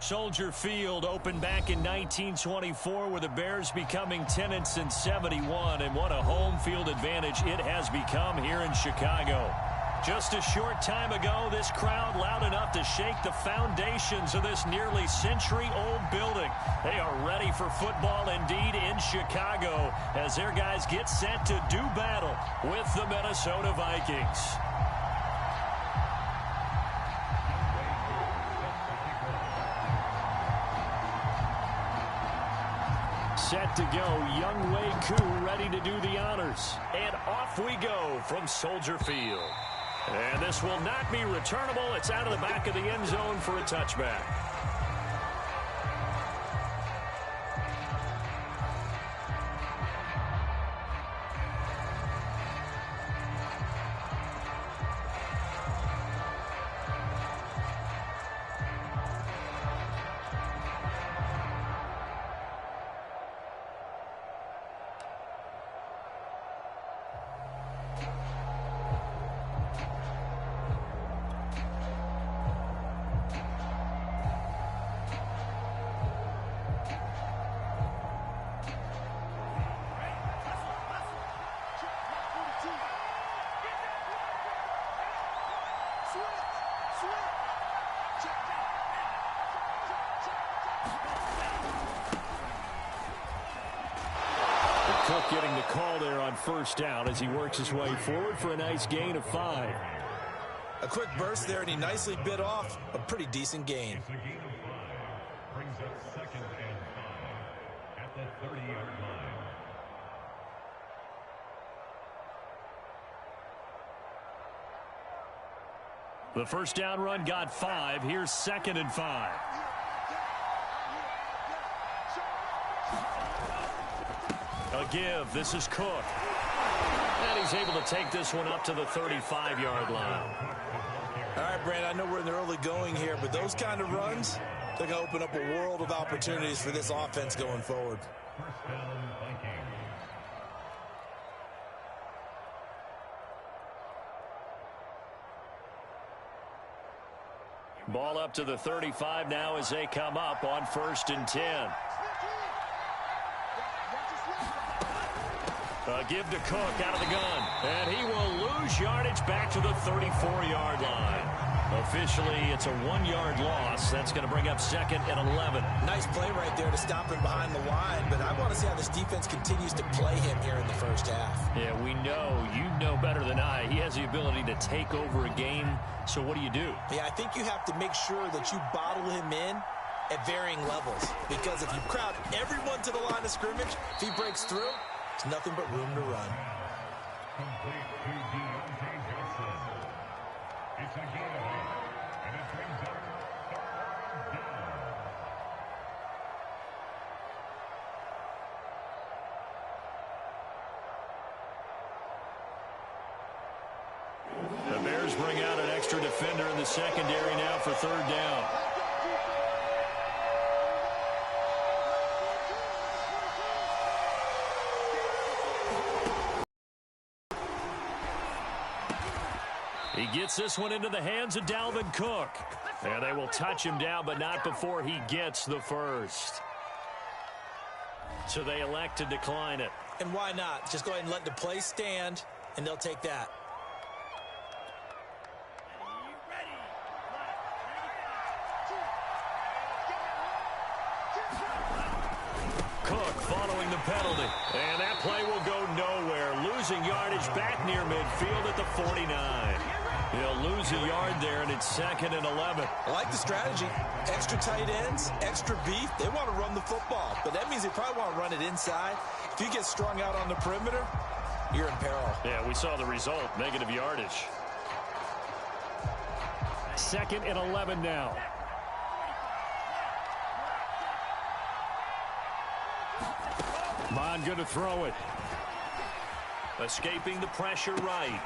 Soldier Field opened back in 1924 with the Bears becoming 10-71, and what a home field advantage it has become here in Chicago. Just a short time ago, this crowd loud enough to shake the foundations of this nearly century-old building. They are ready for football indeed in Chicago as their guys get set to do battle with the Minnesota Vikings. Set to go, Young Wei Koo ready to do the honors. And off we go from Soldier Field. And this will not be returnable. It's out of the back of the end zone for a touchback. Cook getting the call there on first down as he works his way forward for a nice gain of 5. A quick burst there, and he nicely bit off a pretty decent gain. Brings up 2nd and 5 at the 30-yard line. The first down run got 5. Here's 2nd and 5. A give. This is Cook. And he's able to take this one up to the 35-yard line. All right, Brand, I know we're in the early going here, but those kind of runs, they're going to open up a world of opportunities for this offense going forward. First down, Vikings. Ball up to the 35 now as they come up on 1st and 10. A give to Cook out of the gun. And he will lose yardage back to the 34-yard line. Officially, it's a 1-yard loss. That's going to bring up 2nd and 11. Nice play right there to stop him behind the line, but I want to see how this defense continues to play him here in the first half. Yeah, we know. You know better than I. He has the ability to take over a game. So what do you do? Yeah, I think you have to make sure that you bottle him in at varying levels, because if you crowd everyone to the line of scrimmage, if he breaks through, there's nothing but room to run. Complete to Deontay Johnson. It's a game, and it brings up 3rd down. The Bears bring out an extra defender in the secondary now for 3rd down. He gets this one into the hands of Dalvin Cook. And they will touch him down, but not before he gets the first. So they elect to decline it. And why not? Just go ahead and let the play stand, and they'll take that. Cook following the penalty. And that play will go nowhere. Losing yardage back near midfield at the 49. He'll lose a yard there, and it's 2nd and 11. I like the strategy. Extra tight ends, extra beef. They want to run the football, but that means they probably want to run it inside. If you get strung out on the perimeter, you're in peril. Yeah, we saw the result. Negative yardage. 2nd and 11 now. Bond going to throw it. Escaping the pressure right.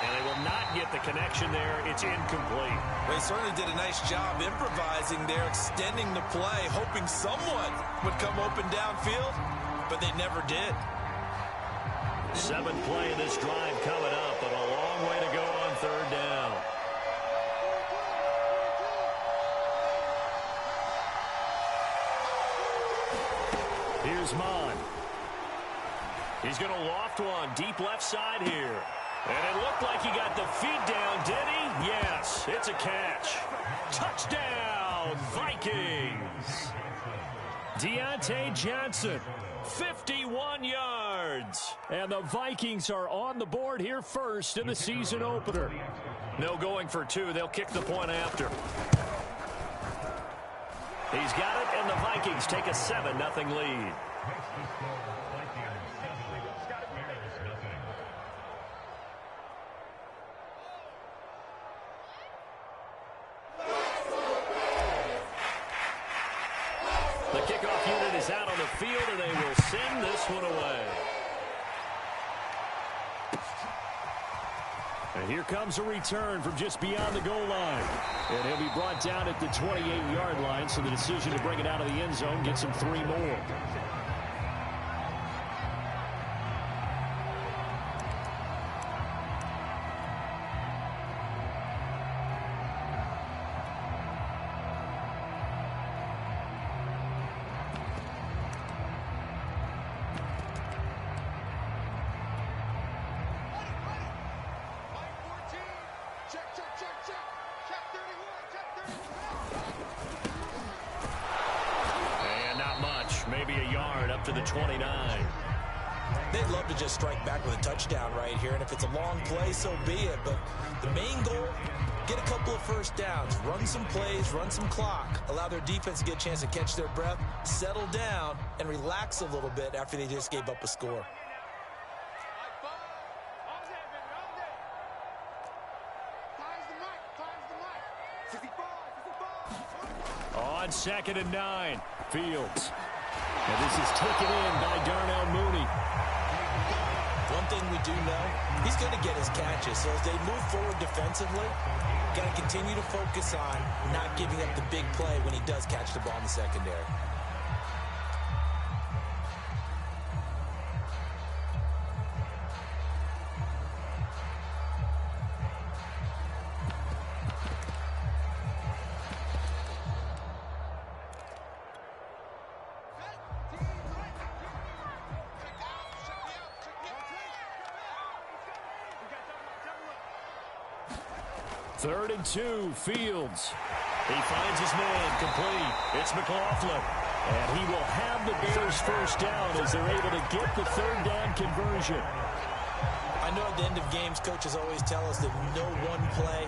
And they will not get the connection there. It's incomplete. They certainly did a nice job improvising there, extending the play, hoping someone would come open downfield, but they never did. 7th play of this drive coming up, but a long way to go on 3rd down. Here's Mon. He's going to loft one deep left side here. And it looked like he got the feet down, did he? Yes, it's a catch. Touchdown, Vikings. Deontay Johnson, 51 yards. And the Vikings are on the board here first in the season opener. No going for two. They'll kick the point after. He's got it, and the Vikings take a 7-0 lead. The kickoff unit is out on the field, and they will send this one away. And here comes a return from just beyond the goal line. And he'll be brought down at the 28-yard line, so the decision to bring it out of the end zone gets him 3 more. Maybe a yard up to the 29. They'd love to just strike back with a touchdown right here, and if it's a long play, so be it. But the main goal, get a couple of first downs, run some plays, run some clock, allow their defense to get a chance to catch their breath, settle down, and relax a little bit after they just gave up a score. On 2nd and 9, Fields. And this is taken in by Darnell Mooney. One thing we do know, he's going to get his catches. So as they move forward defensively, got to continue to focus on not giving up the big play when he does catch the ball in the secondary. Third and 2, Fields. He finds his man complete. It's McLaughlin. And he will have the Bears first down as they're able to get the third down conversion. I know at the end of games, coaches always tell us that no one play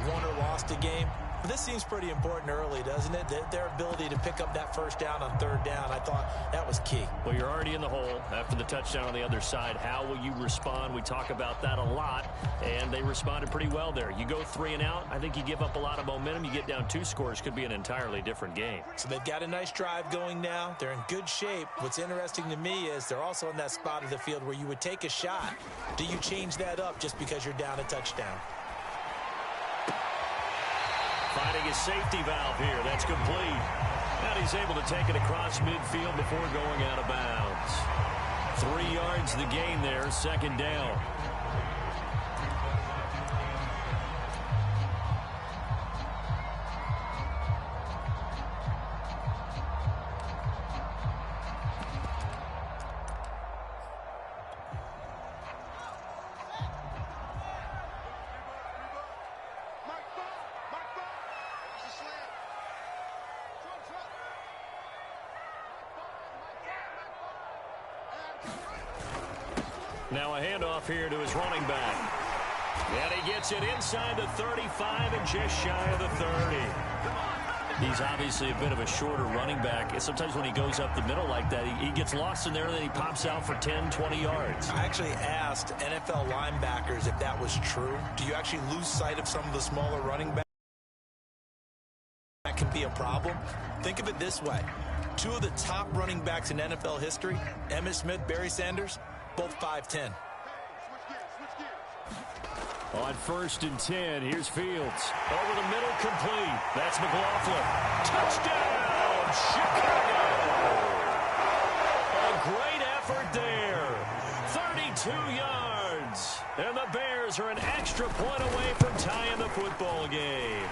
won or lost a game. But this seems pretty important early, doesn't it? Their ability to pick up that first down on third down, I thought that was key. Well, you're already in the hole after the touchdown on the other side. How will you respond? We talk about that a lot, and they responded pretty well there. You go 3 and out, I think you give up a lot of momentum. You get down 2 scores, could be an entirely different game. So they've got a nice drive going now. They're in good shape. What's interesting to me is they're also in that spot of the field where you would take a shot. Do you change that up just because you're down a touchdown? Finding his safety valve here. That's complete. And he's able to take it across midfield before going out of bounds. 3 yards the gain there, 2nd down. Now a handoff here to his running back. And he gets it inside the 35 and just shy of the 30. He's obviously a bit of a shorter running back. And sometimes when he goes up the middle like that, he gets lost in there and then he pops out for 10, 20 yards. I actually asked NFL linebackers if that was true. Do you actually lose sight of some of the smaller running backs? That can be a problem. Think of it this way. 2 of the top running backs in NFL history, Emmitt Smith, Barry Sanders, both 5'10". On 1st and 10, here's Fields. Over the middle, complete. That's McLaughlin. Touchdown, Chicago! A great effort there. 32 yards. And the Bears are an extra point away from tying the football game.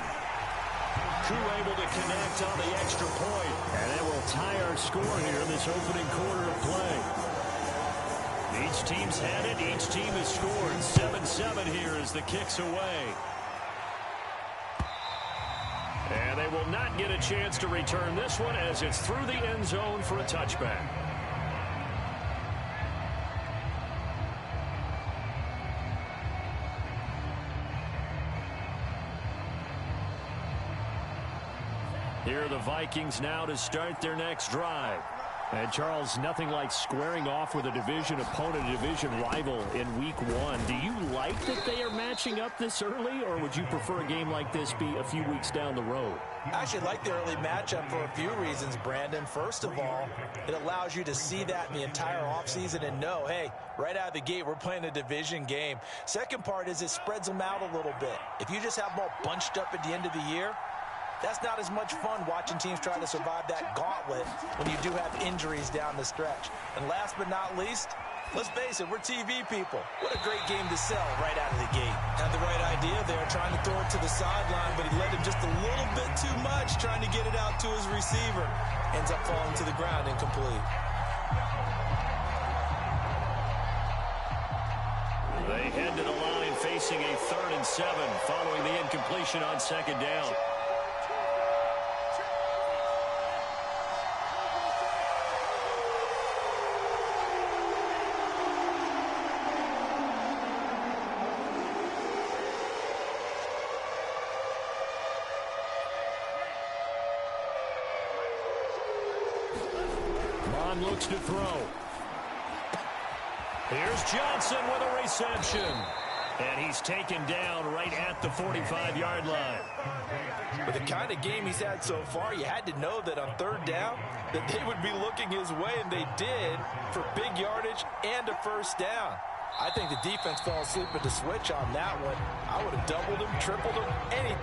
two able to connect on the extra point. And it will tie our score here in this opening quarter of play. Each team's had it. Each team has scored. 7-7 here as the kick's away. And they will not get a chance to return this one as it's through the end zone for a touchback. Here are the Vikings now to start their next drive. And, Charles, nothing like squaring off with a division opponent, a division rival in Week 1. Do you like that they are matching up this early, or would you prefer a game like this be a few weeks down the road? I actually like the early matchup for a few reasons, Brandon. First of all, it allows you to see that in the entire offseason and know, hey, right out of the gate, we're playing a division game. Second part is it spreads them out a little bit. If you just have them all bunched up at the end of the year, that's not as much fun watching teams try to survive that gauntlet when you do have injuries down the stretch. And last but not least, let's face it, we're TV people. What a great game to sell right out of the gate. Had the right idea there, trying to throw it to the sideline, but he led him just a little bit too much, trying to get it out to his receiver. Ends up falling to the ground incomplete. They head to the line facing a 3rd and 7 following the incompletion on 2nd down. Looks to throw. Here's Johnson with a reception. And he's taken down right at the 45-yard line. With the kind of game he's had so far, you had to know that on 3rd down that they would be looking his way, and they did, for big yardage and a 1st down. I think the defense fell asleep at the switch on that one. I would have doubled him, tripled him, anything.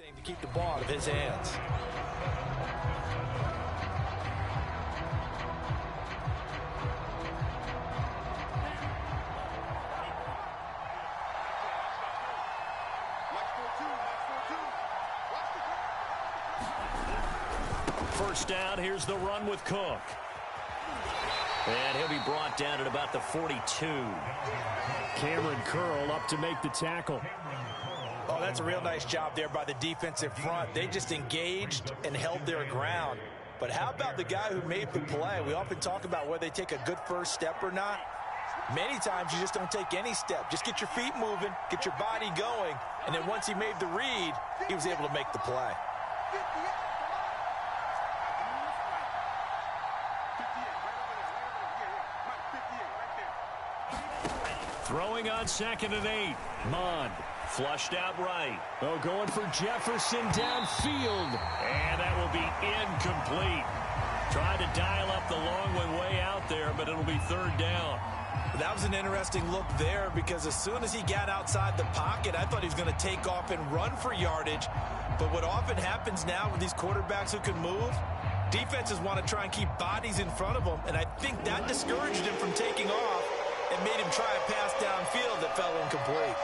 everything to keep the ball out of his hands. First down, here's the run with Cook. And he'll be brought down at about the 42. Cameron Curl up to make the tackle. Oh, that's a real nice job there by the defensive front. They just engaged and held their ground. But how about the guy who made the play? We often talk about whether they take a good first step or not. Many times you just don't take any step. Just get your feet moving, get your body going, and then once he made the read, he was able to make the play. Throwing on 2nd and 8. Mond flushed out right. Oh, going for Jefferson downfield. And that will be incomplete. Tried to dial up the long one way out there, but it'll be 3rd down. That was an interesting look there because as soon as he got outside the pocket, I thought he was going to take off and run for yardage. But what often happens now with these quarterbacks who can move, defenses want to try and keep bodies in front of them, and I think that discouraged him from taking off and made him try a pass downfield that fell incomplete.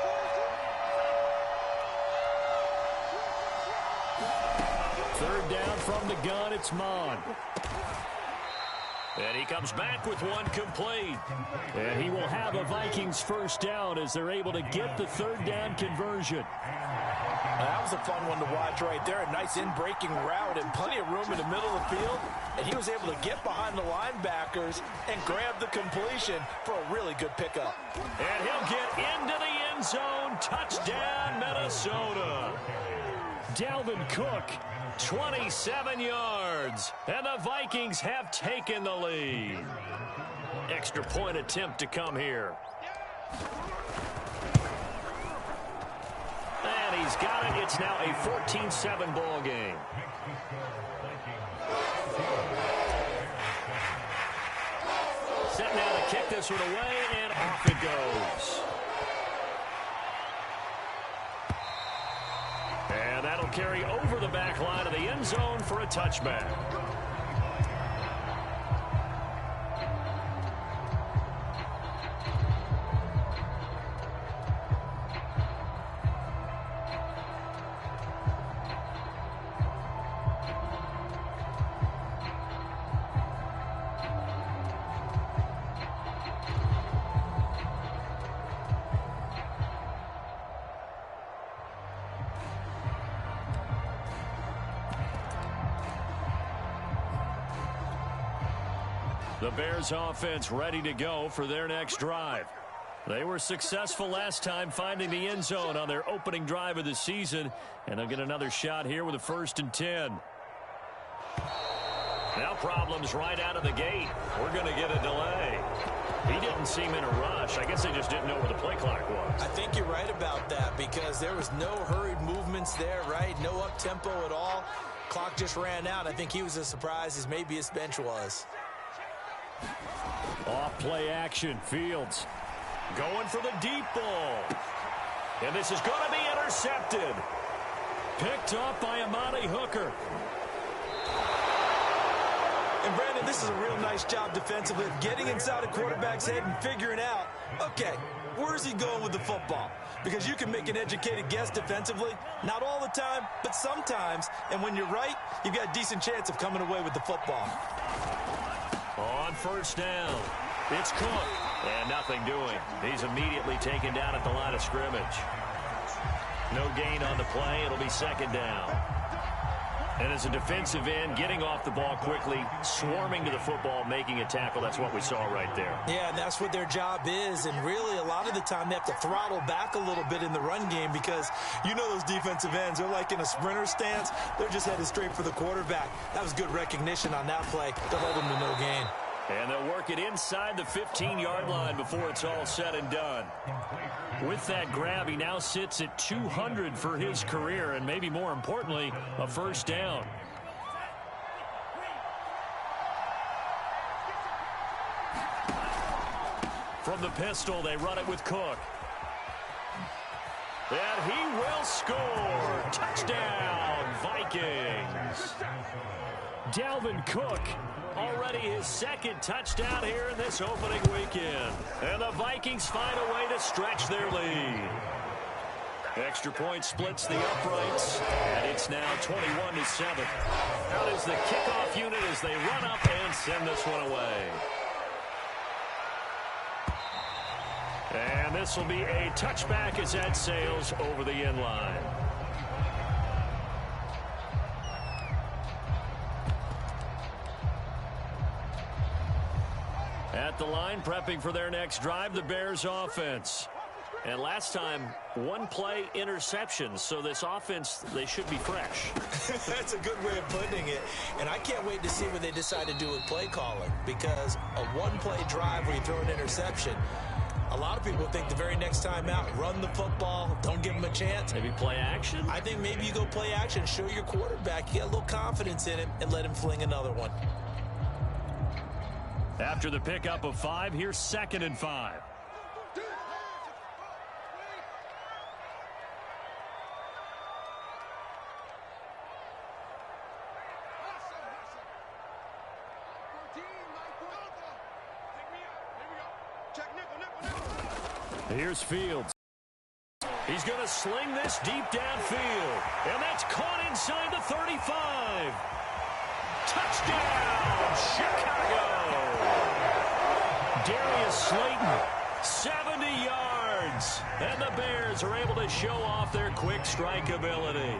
Third down from the gun, it's Mond. And he comes back with one complete. And he will have a Vikings first down as they're able to get the 3rd down conversion. That was a fun one to watch right there. A nice in-breaking route and plenty of room in the middle of the field. And he was able to get behind the linebackers and grab the completion for a really good pickup. And he'll get into the end zone. Touchdown, Minnesota. Dalvin Cook, 27 yards. And the Vikings have taken the lead. Extra point attempt to come here. And he's got it. It's now a 14-7 ball game. Set now to kick this one away, and off it goes. And that'll carry over the back line of the end zone for a touchback. The Bears offense ready to go for their next drive. They were successful last time finding the end zone on their opening drive of the season, and they'll get another shot here with a 1st and 10. Now problems right out of the gate. We're going to get a delay. He didn't seem in a rush. I guess they just didn't know where the play clock was. I think you're right about that because there was no hurried movements there, right? No up-tempo at all. Clock just ran out. I think he was as surprised as maybe his bench was. Off play action. Fields going for the deep ball. And this is going to be intercepted. Picked off by Amani Hooker. And Brandon, this is a real nice job defensively of getting inside a quarterback's head and figuring out, okay, where's he going with the football? Because you can make an educated guess defensively. Not all the time, but sometimes. And when you're right, you've got a decent chance of coming away with the football. On 1st down, it's Cook. And nothing doing. He's immediately taken down at the line of scrimmage. No gain on the play. It'll be 2nd down. And as a defensive end, getting off the ball quickly, swarming to the football, making a tackle. That's what we saw right there. Yeah, and that's what their job is. And really, a lot of the time, they have to throttle back a little bit in the run game because you know those defensive ends, they're like in a sprinter stance. They're just headed straight for the quarterback. That was good recognition on that play to hold them to no gain. And they'll work it inside the 15-yard line before it's all said and done. With that grab, he now sits at 200 for his career, and maybe more importantly, a 1st down. From the pistol, they run it with Cook. And he will they'll score. Touchdown, Vikings. Dalvin Cook, already his second touchdown here in this opening weekend. And the Vikings find a way to stretch their lead. Extra point splits the uprights, and it's now 21-7. Out is the kickoff unit as they run up and send this one away. And this will be a touchback as that sails over the end line. At the line, prepping for their next drive, the Bears offense. And last time, one play interception, so this offense, they should be fresh. That's a good way of putting it. And I can't wait to see what they decide to do with play calling, because a one-play drive where you throw an interception, a lot of people think the very next time out, run the football, don't give them a chance. Maybe play action? I think maybe you go play action, show your quarterback, you get a little confidence in him, and let him fling another one. After the pickup of 5, here's 2nd and 5. Here's Fields. He's going to sling this deep downfield. And that's caught inside the 35. Touchdown, Chicago. Darius Slayton, 70 yards. And the Bears are able to show off their quick strike ability.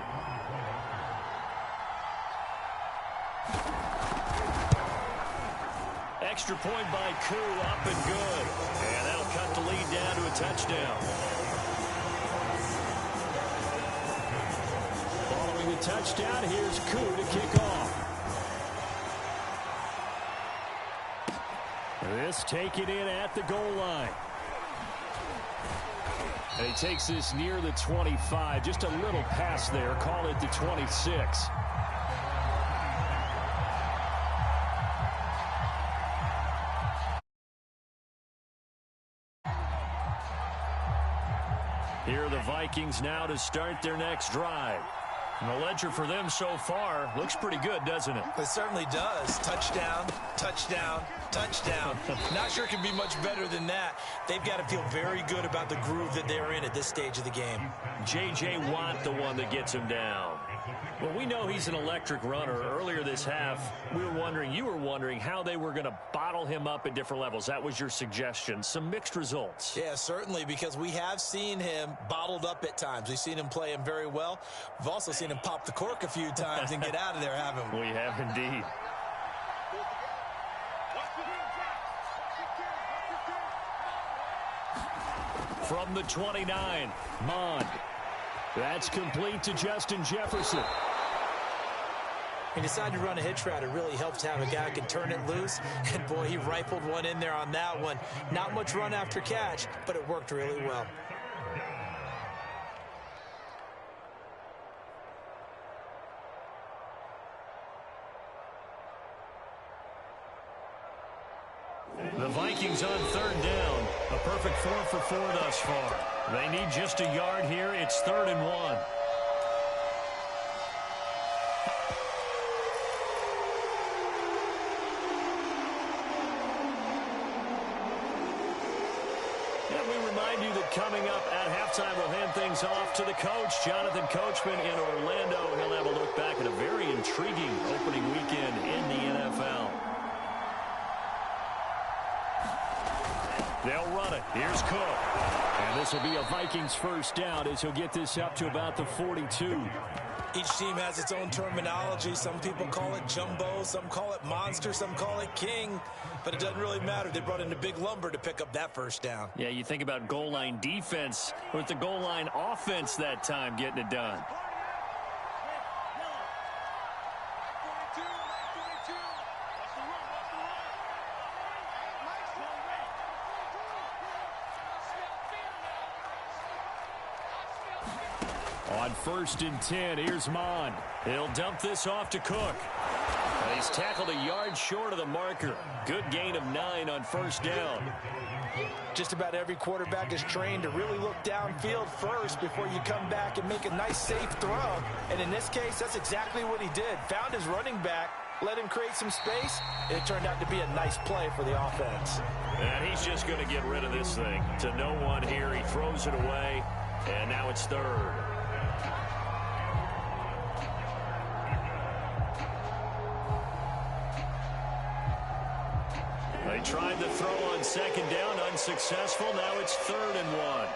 Extra point by Koo, up and good. And that'll cut the lead down to a touchdown. Following the touchdown, here's Koo to kick off. This taken in at the goal line. And he takes this near the 25. Just a little pass there. Call it the 26. Here are the Vikings now to start their next drive. And the ledger for them so far looks pretty good, doesn't it? It certainly does. Touchdown, touchdown, touchdown. Not sure it can be much better than that. They've got to feel very good about the groove that they're in at this stage of the game. J.J. Watt, the one that gets him down. Well, we know he's an electric runner. Earlier this half, you were wondering how they were going to bottle him up at different levels. That was your suggestion. Some mixed results. Yeah, certainly, because we have seen him bottled up at times. We've seen him play him very well. We've also seen him pop the cork a few times and get out of there, haven't we? We have indeed. From the 29, Mond. That's complete to Justin Jefferson. He decided to run a hitch route. It really helps to have a guy who can turn it loose. And, boy, he rifled one in there on that one. Not much run after catch, but it worked really well. The Vikings on 3rd down. A perfect 4 for 4 thus far. They need just a yard here. It's 3rd and 1. And we remind you that coming up at halftime, we'll hand things off to the coach, Jonathan Coachman in Orlando. He'll have a look back at a very intriguing opening weekend in the NFL. They'll run it. Here's Cook. And this will be a Vikings first down as he'll get this up to about the 42. Each team has its own terminology. Some people call it jumbo, some call it monster, some call it king. But it doesn't really matter. They brought in a big lumber to pick up that first down. Yeah, you think about goal line defense with the goal line offense that time getting it done. On 1st and 10, here's Mond. He'll dump this off to Cook. And He's tackled a yard short of the marker. Good gain of 9 on first down. Just about every quarterback is trained to really look downfield first before you come back and make a nice, safe throw. And in this case, that's exactly what he did. Found his running back, let him create some space, and it turned out to be a nice play for the offense. And he's just going to get rid of this thing. To no one here, he throws it away, and now it's third. They tried to throw on second down, unsuccessful. Now it's 3rd and 1.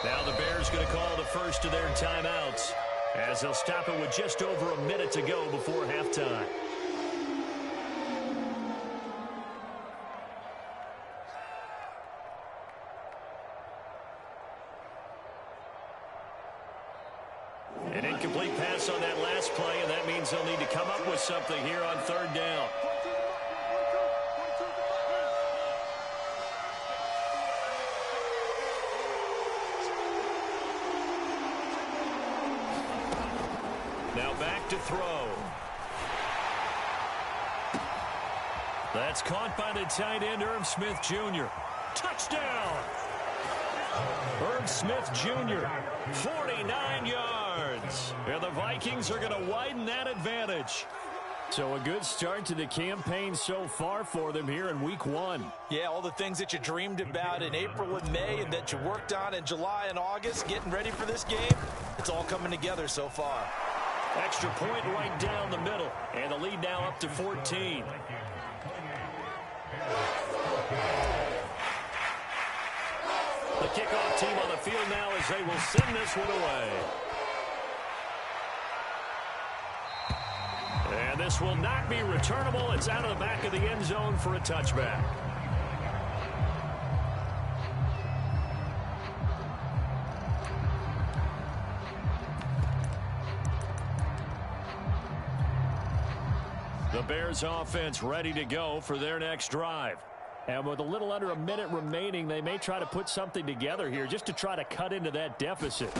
Now the Bears going to call the first of their timeouts as they'll stop it with just over a minute to go before halftime. An incomplete pass on that last play, and that means they'll need to come up with something here on 3rd down. Now back to throw. That's caught by the tight end, Irv Smith Jr. Touchdown! Irv Smith Jr., 49 yards. And the Vikings are going to widen that advantage. So a good start to the campaign so far for them here in week 1. Yeah, all the things that you dreamed about in April and May and that you worked on in July and August, getting ready for this game, it's all coming together so far. Extra point right down the middle. And the lead now up to 14. The kickoff team on the field now as they will send this one away. And this will not be returnable. It's out of the back of the end zone for a touchback. The Bears offense ready to go for their next drive. And with a little under a minute remaining, they may try to put something together here just to try to cut into that deficit.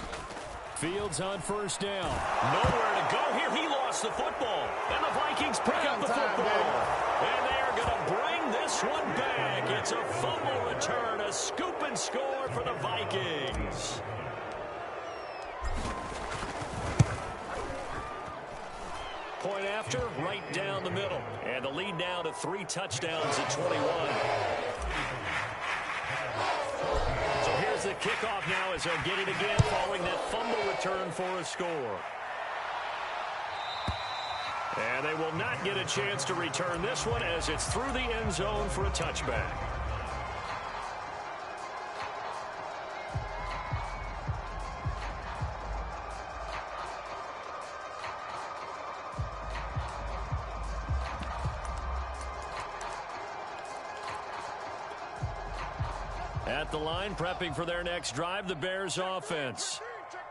Fields on first down. Nowhere to go here. He lost the football. And the Vikings pick up the football. And they are going to bring this one back. It's a fumble return, a scoop and score for the Vikings. Point after, right down the middle. And the lead now to 3 touchdowns at 21. So here's the kickoff now as they'll get it again following that fumble return for a score. And they will not get a chance to return this one as it's through the end zone for a touchback. At the line, prepping for their next drive, the Bears offense.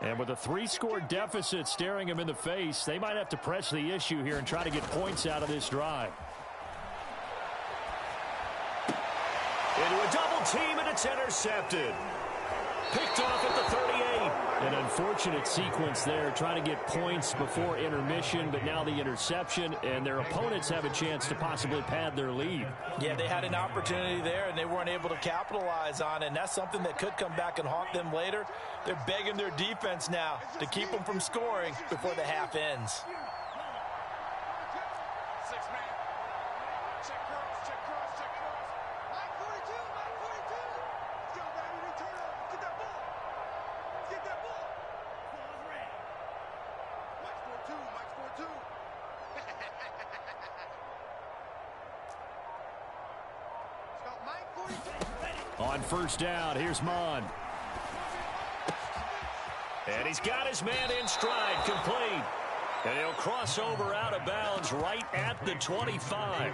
And with a 3-score deficit staring them in the face, they might have to press the issue here and try to get points out of this drive. Into a double team, and it's intercepted. Picked off at the 38. An unfortunate sequence there, trying to get points before intermission, but now the interception, and their opponents have a chance to possibly pad their lead. Yeah, they had an opportunity there, and they weren't able to capitalize on it, and that's something that could come back and haunt them later. They're begging their defense now to keep them from scoring before the half ends. On first down, here's Mon. And he's got his man in stride, complete. And he'll cross over out of bounds right at the 25.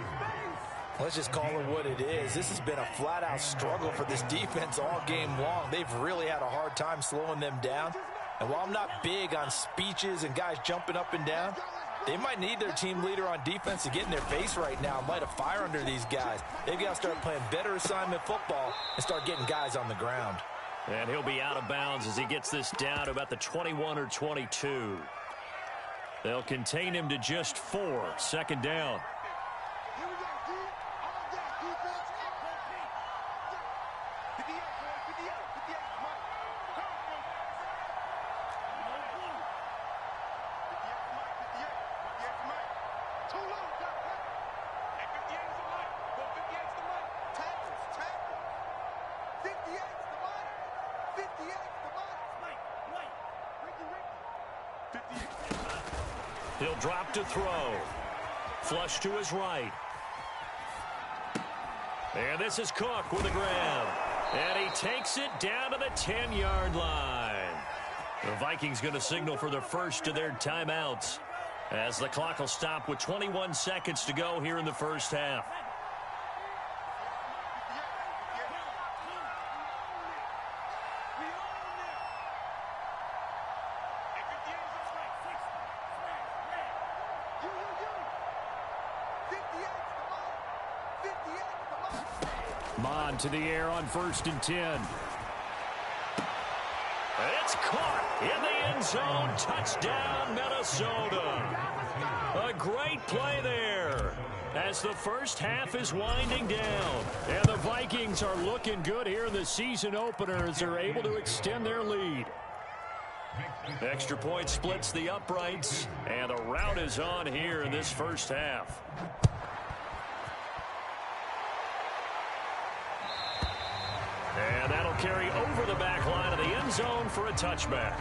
Let's just call it what it is. This has been a flat-out struggle for this defense all game long. They've really had a hard time slowing them down. And while I'm not big on speeches and guys jumping up and down, They might need their team leader on defense to get in their face right now and light a fire under these guys. They've got to start playing better assignment football and start getting guys on the ground. And he'll be out of bounds as he gets this down to about the 21 or 22. They'll contain him to just 4. Second down. He'll drop to throw. Flush to his right. And this is Cook with a grab. And he takes it down to the 10-yard line. The Vikings going to signal for the first of their timeouts as the clock will stop with 21 seconds to go here in the first half. Mon to the air on 1st and 10. It's caught in the end zone. Touchdown, Minnesota. A great play there as the first half is winding down. And the Vikings are looking good here in the season opener as they're able to extend their lead. Extra point splits the uprights, and the rout is on here in this first half. And that'll carry over the back line of the end zone for a touchback.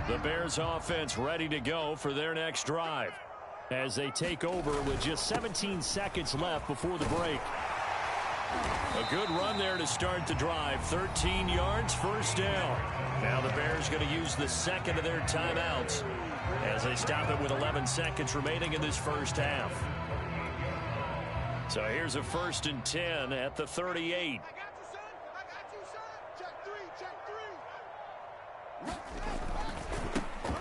The Bears offense ready to go for their next drive as they take over with just 17 seconds left before the break. A good run there to start the drive. 13 yards, first down. Now the Bears going to use the second of their timeouts as they stop it with 11 seconds remaining in this first half. So here's a 1st and 10 at the 38.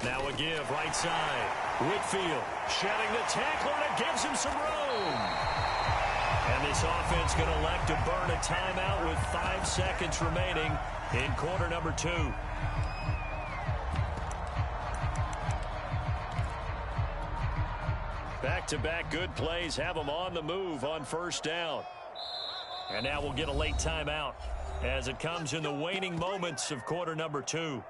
Now a give right side. Whitfield shedding the tackler, and it gives him some room. And this offense going to elect to burn a timeout with 5 seconds remaining in quarter number 2. Back-to-back good plays have them on the move on first down. And now we'll get a late timeout as it comes in the waning moments of quarter number 2.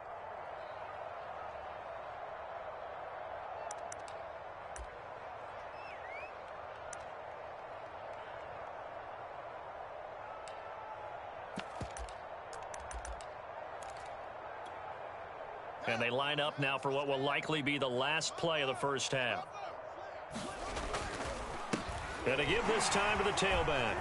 And they line up now for what will likely be the last play of the first half. And to give this time to the tailback.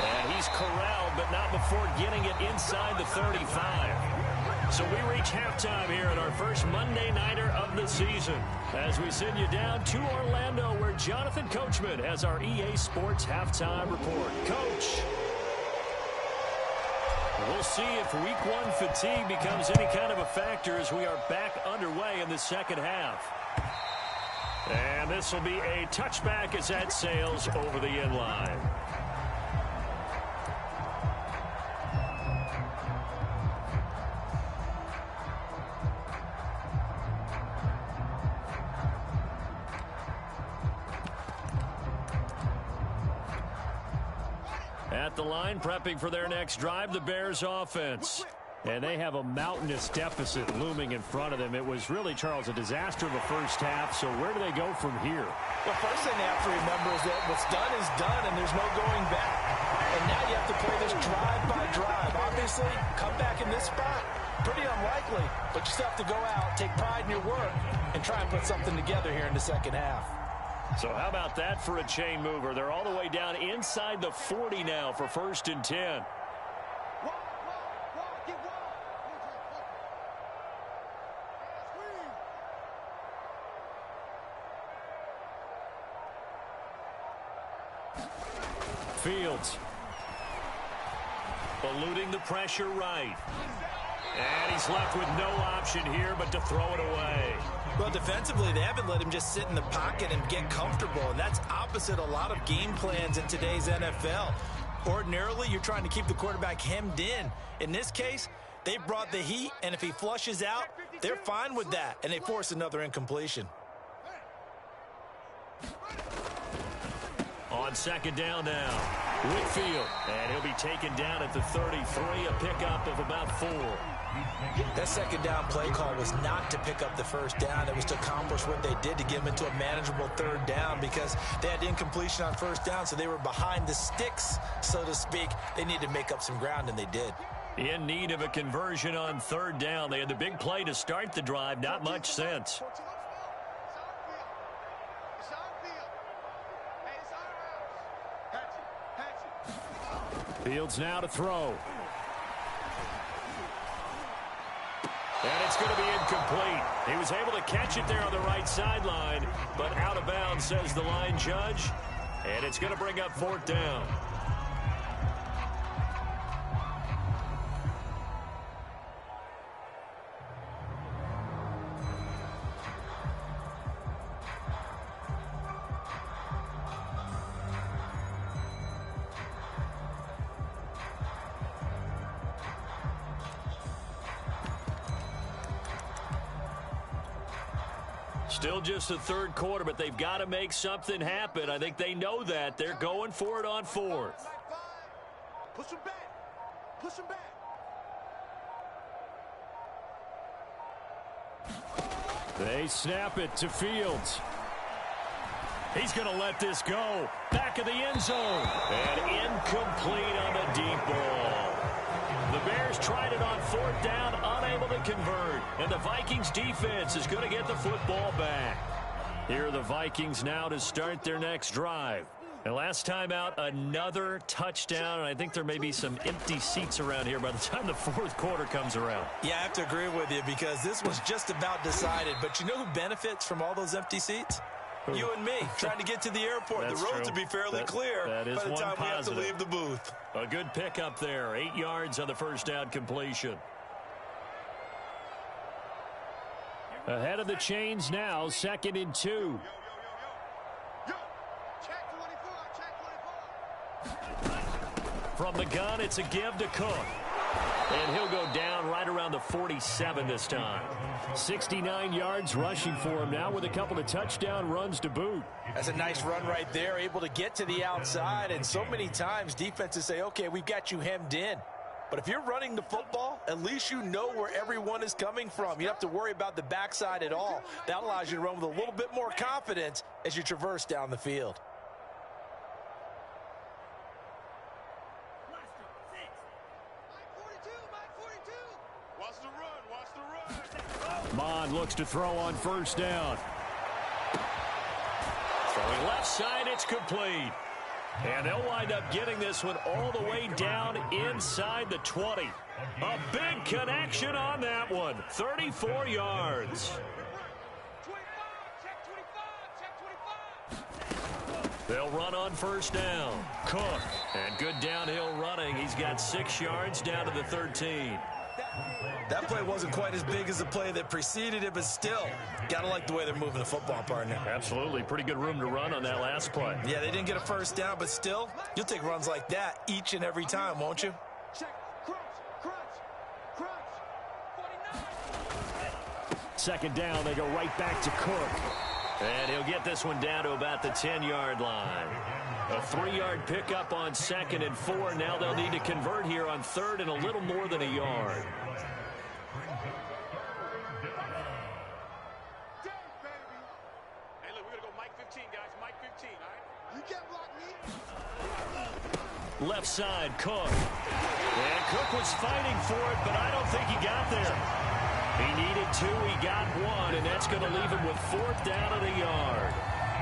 And he's corralled, but not before getting it inside the 35. So we reach halftime here in our first Monday Nighter of the season as we send you down to Orlando where Jonathan Coachman has our EA Sports halftime report. Coach. We'll see if week 1 fatigue becomes any kind of a factor as we are back underway in the second half. And this will be a touchback as that sails over the end line. At the line, prepping for their next drive, the Bears offense. And they have a mountainous deficit looming in front of them. It was really, Charles, a disaster of a first half. So where do they go from here? Well, first thing they have to remember is that what's done is done, and there's no going back. And now you have to play this drive by drive. Obviously, come back in this spot, pretty unlikely. But you still have to go out, take pride in your work, and try and put something together here in the second half. So how about that for a chain mover? They're all the way down inside the 40 now for 1st and 10. Fields. Eluding the pressure right. And he's left with no option here but to throw it away. Well, defensively, they haven't let him just sit in the pocket and get comfortable, and that's opposite a lot of game plans in today's NFL. Ordinarily, you're trying to keep the quarterback hemmed in. In this case, they brought the heat, and if he flushes out, they're fine with that, and they force another incompletion. On second down now, Whitfield, and he'll be taken down at the 33, a pickup of about 4. That second down play call was not to pick up the first down. It was to accomplish what they did to get them into a manageable third down because they had incompletion on first down, so they were behind the sticks, so to speak. They needed to make up some ground, and they did. In need of a conversion on third down. They had the big play to start the drive, not much sense. Fields now to throw. And it's going to be incomplete. He was able to catch it there on the right sideline, but out of bounds, says the line judge. And it's going to bring up fourth down. Still just the third quarter, but they've got to make something happen. I think they know that. They're going for it on fourth. Push him back. Push him back. They snap it to Fields. He's going to let this go. Back of the end zone. And incomplete on the deep ball. The Bears tried it on fourth down, unable to convert. And the Vikings defense is going to get the football back. Here are the Vikings now to start their next drive. And last time out, another touchdown. And I think there may be some empty seats around here by the time the fourth quarter comes around. Yeah, I have to agree with you because this was just about decided. But you know who benefits from all those empty seats? You and me, trying to get to the airport. The roads will be fairly clear by the time we have to leave the booth. A good pickup there. 8 yards on the first down completion. Ahead of the chains now, 2nd and 2. From the gun, it's a give to Cook. And he'll go down right around the 47 this time. 69 yards rushing for him now with a couple of touchdown runs to boot. That's a nice run right there, able to get to the outside. And so many times defenses say, okay, we've got you hemmed in. But if you're running the football, at least you know where everyone is coming from. You don't have to worry about the backside at all. That allows you to run with a little bit more confidence as you traverse down the field. Mond looks to throw on first down. Throwing left side, it's complete. And they'll wind up getting this one all the way down inside the 20. A big connection on that one. 34 yards. They'll run on first down. Cook. And good downhill running. He's got 6 yards down to the 13. That play wasn't quite as big as the play that preceded it, but still, gotta like the way they're moving the football, partner. Absolutely. Pretty good room to run on that last play. Yeah, they didn't get a first down, but still, you'll take runs like that each and every time, won't you? Second down, they go right back to Cook. And he'll get this one down to about the 10-yard line. A 3-yard pickup on 2nd and 4. Now they'll need to convert here on 3rd and a little more than a yard. Hey, look, we're going to go Mike 15, guys. Mike 15, all right? You can't block me. Left side, Cook. And Cook was fighting for it, but I don't think he got there. He needed 2, he got 1, and that's going to leave him with 4th down at a yard.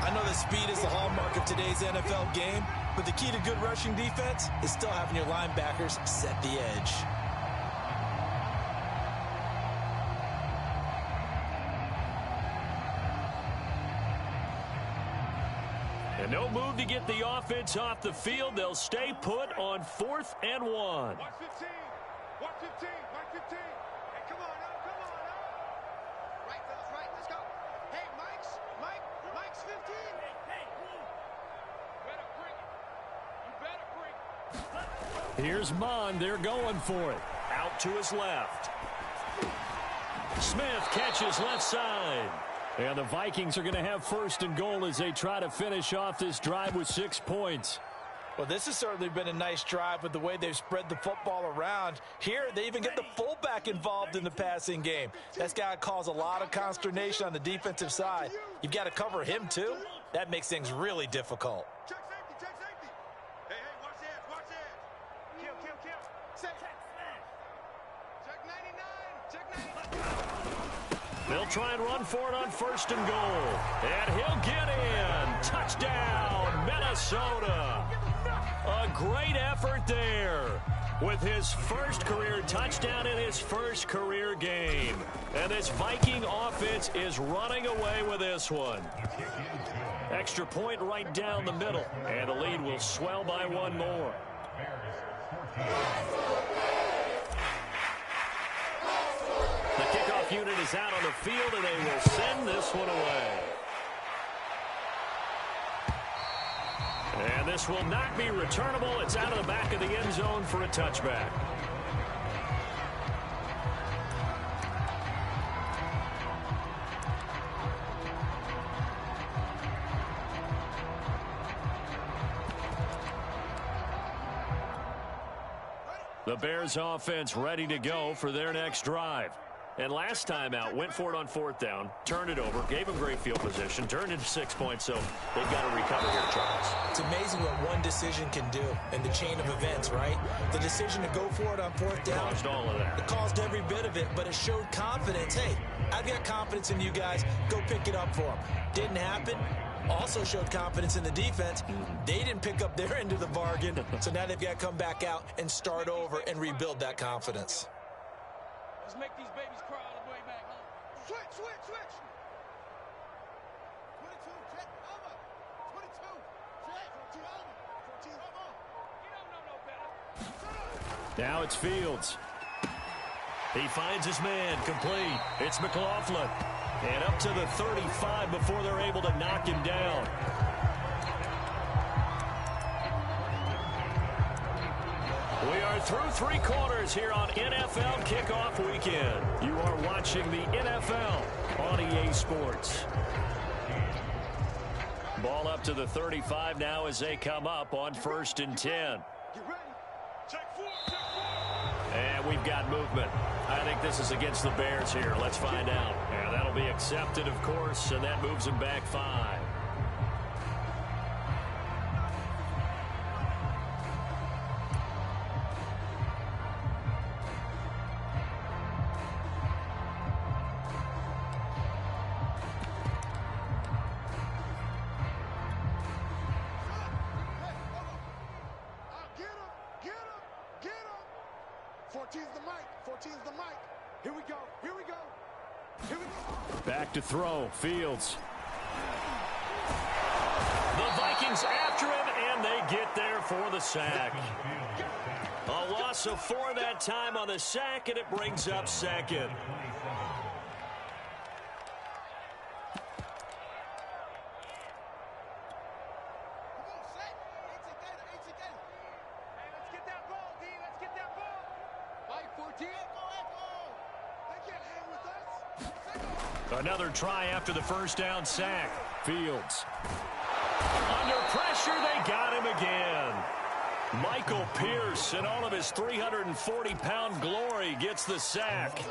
I know that speed is the hallmark of today's NFL game, but the key to good rushing defense is still having your linebackers set the edge. And no move to get the offense off the field. They'll stay put on 4th and 1. Watch 15. Watch 15. Mike 15. Hey, come on now. Come on now. Right, fellas, right. Let's go. Hey, Mike's 15. Hey. Better bring it. You better bring it. Here's Mon. They're going for it. Out to his left. Smith catches left side. And the Vikings are going to have 1st and goal as they try to finish off this drive with 6 points. Well, this has certainly been a nice drive with the way they've spread the football around. Here, they even get the fullback involved in the passing game. That's got to cause a lot of consternation on the defensive side. You've got to cover him, too. That makes things really difficult. Check safety. Check safety. Hey, watch the edge. Watch the edge. Kill. Safe. Check 99. Check 99. They'll try and run for it on 1st and goal. And he'll get in. Touchdown, Minnesota. A great effort there with his first career touchdown in his first career game. And this Viking offense is running away with this one. Extra point right down the middle. And the lead will swell by 1 more. The kickoff unit is out on the field, and they will send this one away. And this will not be returnable. It's out of the back of the end zone for a touchback. The Bears offense ready to go for their next drive. And last time out, went for it on 4th down, turned it over, gave them great field position, turned into 6 points, so they've got to recover here, Charles. It's amazing what one decision can do in the chain of events, right? The decision to go for it on 4th down. Caused all of that. It caused every bit of it, but it showed confidence. Hey, I've got confidence in you guys. Go pick it up for them. Didn't happen. Also showed confidence in the defense. They didn't pick up their end of the bargain, so now they've got to come back out and start over and rebuild that confidence. Let's make these babies cry all the way back home. Switch. 22, check, over. 22, check, 14, over. 14, over. You don't know no better. Now it's Fields. He finds his man, complete. It's McLaughlin. And up to the 35 before they're able to knock him down. We are through 3 quarters here on NFL Kickoff Weekend. You are watching the NFL on EA Sports. Ball up to the 35 now as they come up on 1st and 10. Get ready. Check 4. And we've got movement. I think this is against the Bears here. Let's find out. And that'll be accepted, of course, and that moves them back 5. Back to throw. Fields. The Vikings after him, and they get there for the sack. A loss of 4 that time on the sack, and it brings up 2nd. Another try after the 1st down sack. Fields. Under pressure, they got him again. Michael Pierce, in all of his 340-pound glory, gets the sack.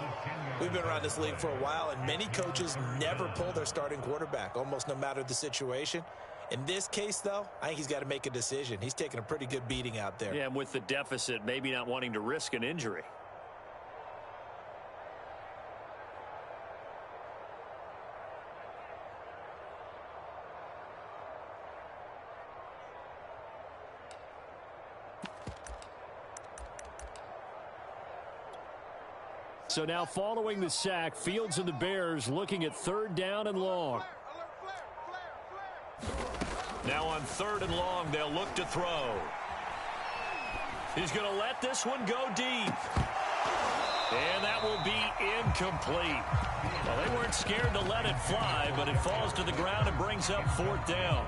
We've been around this league for a while, and many coaches never pull their starting quarterback, almost no matter the situation. In this case, though, I think he's got to make a decision. He's taking a pretty good beating out there. Yeah, and with the deficit, maybe not wanting to risk an injury. So now following the sack, Fields and the Bears looking at 3rd down and long. Now on 3rd and long, they'll look to throw. He's going to let this one go deep. And that will be incomplete. Well, they weren't scared to let it fly, but it falls to the ground and brings up 4th down.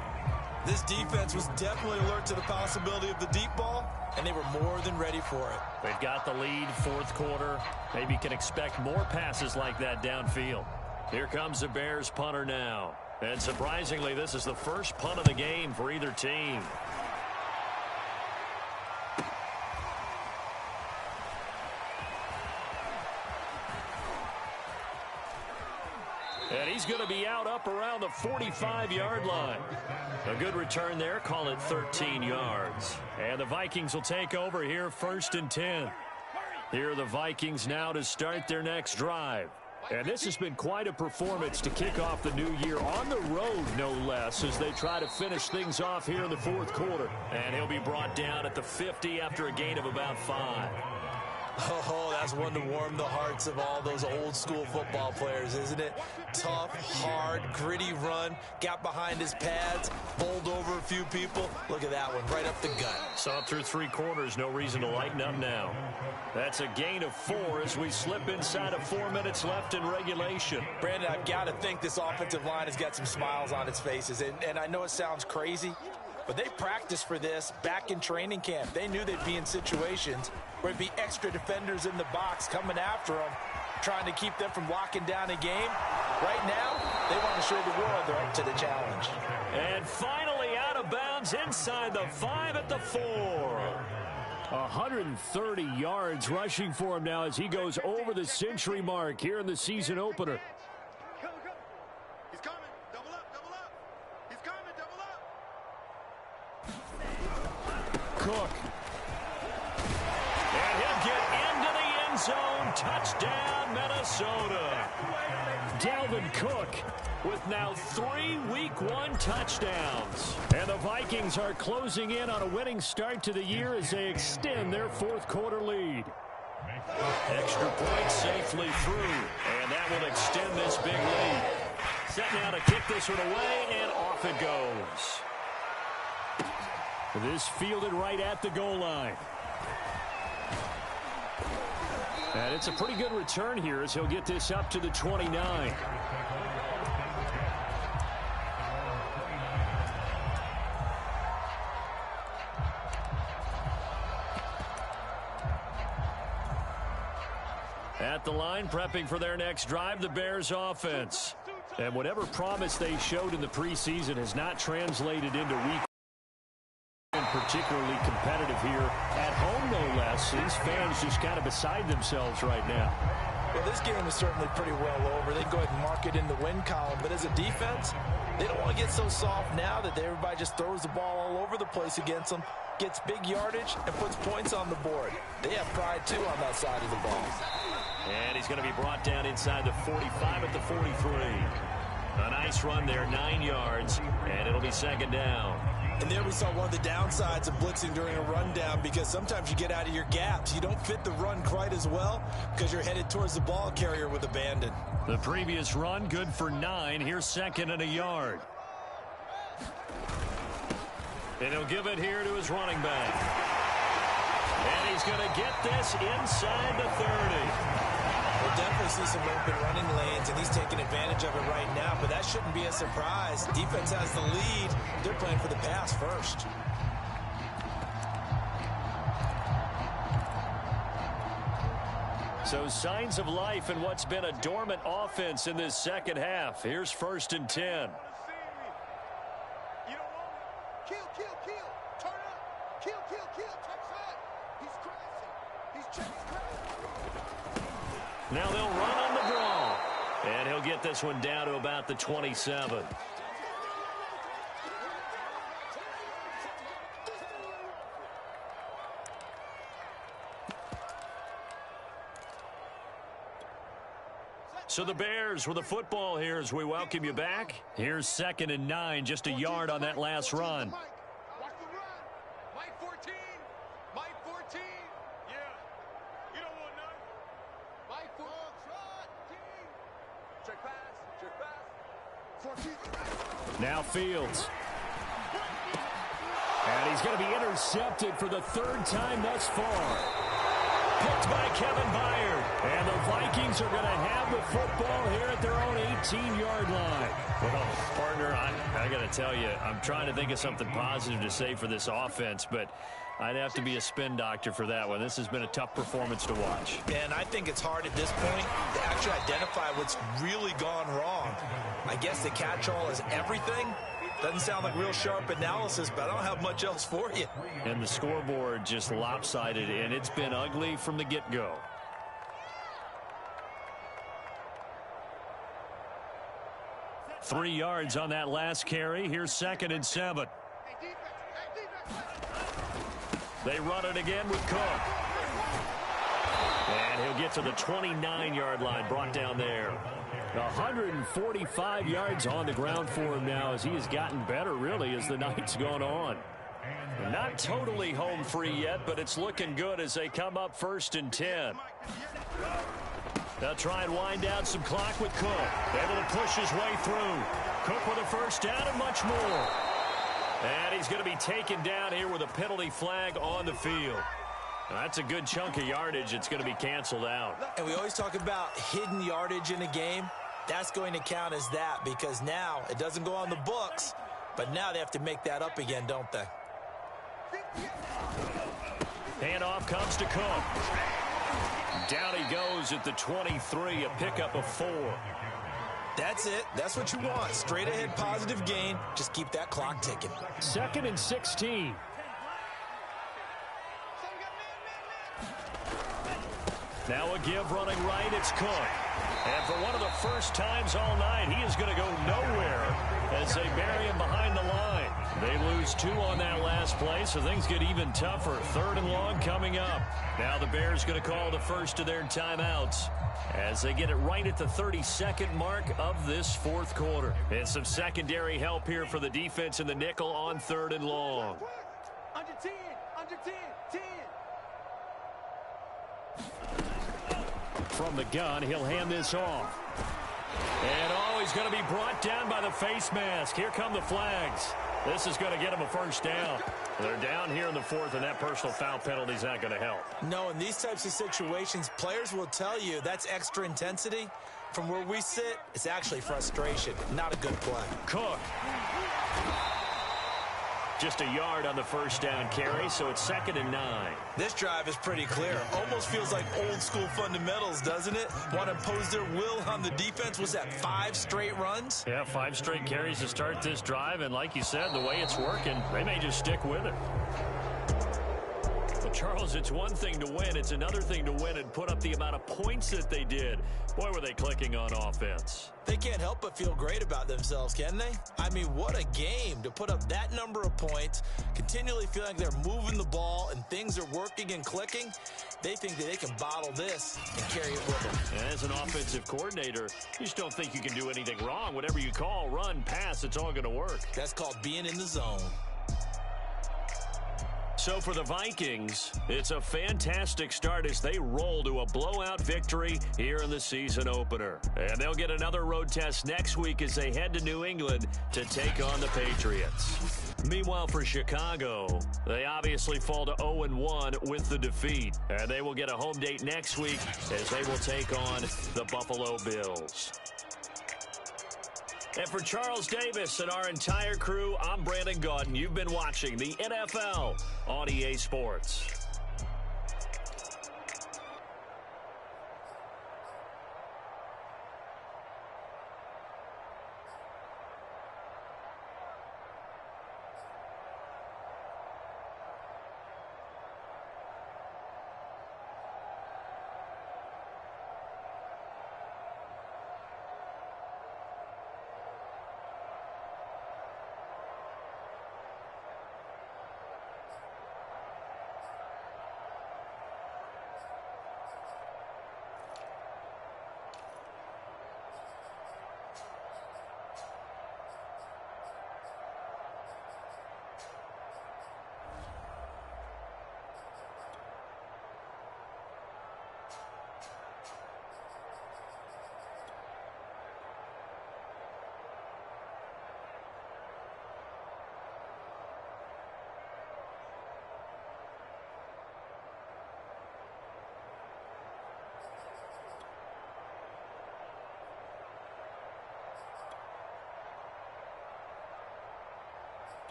This defense was definitely alert to the possibility of the deep ball, and they were more than ready for it. They've got the lead, 4th quarter. Maybe can expect more passes like that downfield. Here comes the Bears punter now. And surprisingly, this is the first punt of the game for either team. And he's going to be out up around the 45-yard line. A good return there. Call it 13 yards. And the Vikings will take over here 1st and 10. Here are the Vikings now to start their next drive. And this has been quite a performance to kick off the new year on the road, no less, as they try to finish things off here in the 4th quarter. And he'll be brought down at the 50 after a gain of about 5. Oh, that's one to warm the hearts of all those old-school football players, isn't it? Tough, hard, gritty run, got behind his pads, bowled over a few people. Look at that one, right up the gut. Saw through 3 quarters, no reason to lighten up now. That's a gain of 4 as we slip inside of 4 minutes left in regulation. Brandon, I've got to think this offensive line has got some smiles on its faces, and I know it sounds crazy, but they practiced for this back in training camp. They knew they'd be in situations where it'd be extra defenders in the box coming after them, trying to keep them from locking down a game. Right now, they want to show the world they're up to the challenge. And finally out of bounds inside the 5 at the 4. 130 yards rushing for him now as he goes over the century mark here in the season opener. Go, go. He's coming. Double up, double up. He's coming, double up. Cook. And he'll get into the end zone. Touchdown, Minnesota. Dalvin Cook with now 3 Week 1 touchdowns. And the Vikings are closing in on a winning start to the year as they extend their 4th quarter lead. Extra point safely through, and that will extend this big lead. Set now to kick this one away, and off it goes. This fielded right at the goal line. And it's a pretty good return here as he'll get this up to the 29. At the line, prepping for their next drive, the Bears offense. And whatever promise they showed in the preseason has not translated into week. Particularly competitive here at home, no less. These fans just kind of beside themselves right now. Well, this game is certainly pretty well over. They can go ahead and mark it in the win column. But as a defense, they don't want to get so soft now that everybody just throws the ball all over the place against them, gets big yardage, and puts points on the board. They have pride, too, on that side of the ball. And he's going to be brought down inside the 45 at the 43. A nice run there, 9 yards, and it'll be 2nd down. And there we saw one of the downsides of blitzing during a rundown, because sometimes you get out of your gaps. You don't fit the run quite as well because you're headed towards the ball carrier with abandon. The previous run good for 9. Here's 2nd and a yard. And he'll give it here to his running back. And he's going to get this inside the 30. We'll definitely see some open running lanes, and he's taking advantage of it right now, but that shouldn't be a surprise. Defense has the lead. They're playing for the pass first. So signs of life in what's been a dormant offense in this second half. Here's 1st and 10. You don't want me. Kill, kill, kill. Turn up. Kill, kill, kill. Touchdown. He's crashing. He's crashing. Now they'll run on the draw. And he'll get this one down to about the 27. So the Bears with the football here as we welcome you back. Here's 2nd and 9, just a yard on that last run. Watch the run. Mike 14. Mike 14. Yeah. You don't want none. Mike 14. Check pass. Check pass. 14. Now Fields. And he's going to be intercepted for the third time thus far. Picked by Kevin Byard. And the Vikings are going to have the football here at their own 18-yard line. Well, partner, I got to tell you, I'm trying to think of something positive to say for this offense, but I'd have to be a spin doctor for that one. This has been a tough performance to watch. And I think it's hard at this point to actually identify what's really gone wrong. I guess the catch-all is everything. Doesn't sound like real sharp analysis, but I don't have much else for you. And the scoreboard just lopsided, and it's been ugly from the get-go. Three yards on that last carry. Here's 2nd and 7. They run it again with Cook. And he'll get to the 29-yard line, brought down there. 145 yards on the ground for him now as he has gotten better, really, as the night's gone on. Not totally home free yet, but it's looking good as they come up 1st and 10. They'll try and wind down some clock with Cook. Able to push his way through. Cook with a first down and much more. And he's going to be taken down here with a penalty flag on the field. Now, that's a good chunk of yardage. It's going to be canceled out. And we always talk about hidden yardage in a game. That's going to count as that because now it doesn't go on the books, but now they have to make that up again, don't they? Handoff comes to Cook. Down he goes at the 23, a pickup of 4. That's it. That's what you want. Straight ahead positive gain. Just keep that clock ticking. 2nd and 16. Now a give running right. It's Cook. And for one of the first times all night, he is going to go nowhere as they bury him behind the line. They lose 2 on that last play, so things get even tougher. 3rd and long coming up. Now the Bears going to call the first of their timeouts as they get it right at the 32nd mark of this 4th quarter. And some secondary help here for the defense in the nickel on 3rd and long. Under 10, under 10, 10. From the gun, he'll hand this off. And he's going to be brought down by the face mask. Here come the flags. This is going to get him a first down. They're down here in the 4th, and that personal foul penalty is not going to help. No, in these types of situations, players will tell you that's extra intensity. From where we sit, it's actually frustration. Not a good play. Cook. Just a yard on the first down carry, so it's 2nd and 9. This drive is pretty clear. Almost feels like old school fundamentals, doesn't it? Want to impose their will on the defense. Was that 5 straight runs? Yeah, 5 straight carries to start this drive, and like you said, the way it's working, they may just stick with it. Well, Charles, it's one thing to win. It's another thing to win and put up the amount of points that they did. Boy, were they clicking on offense. They can't help but feel great about themselves, can they? I mean, what a game to put up that number of points, continually feeling like they're moving the ball and things are working and clicking. They think that they can bottle this and carry it with them. And as an offensive coordinator, you just don't think you can do anything wrong. Whatever you call, run, pass, it's all going to work. That's called being in the zone. So for the Vikings, it's a fantastic start as they roll to a blowout victory here in the season opener. And they'll get another road test next week as they head to New England to take on the Patriots. Meanwhile, for Chicago, they obviously fall to 0-1 with the defeat. And they will get a home date next week as they will take on the Buffalo Bills. And for Charles Davis and our entire crew, I'm Brandon Gaudin. You've been watching the NFL on EA Sports.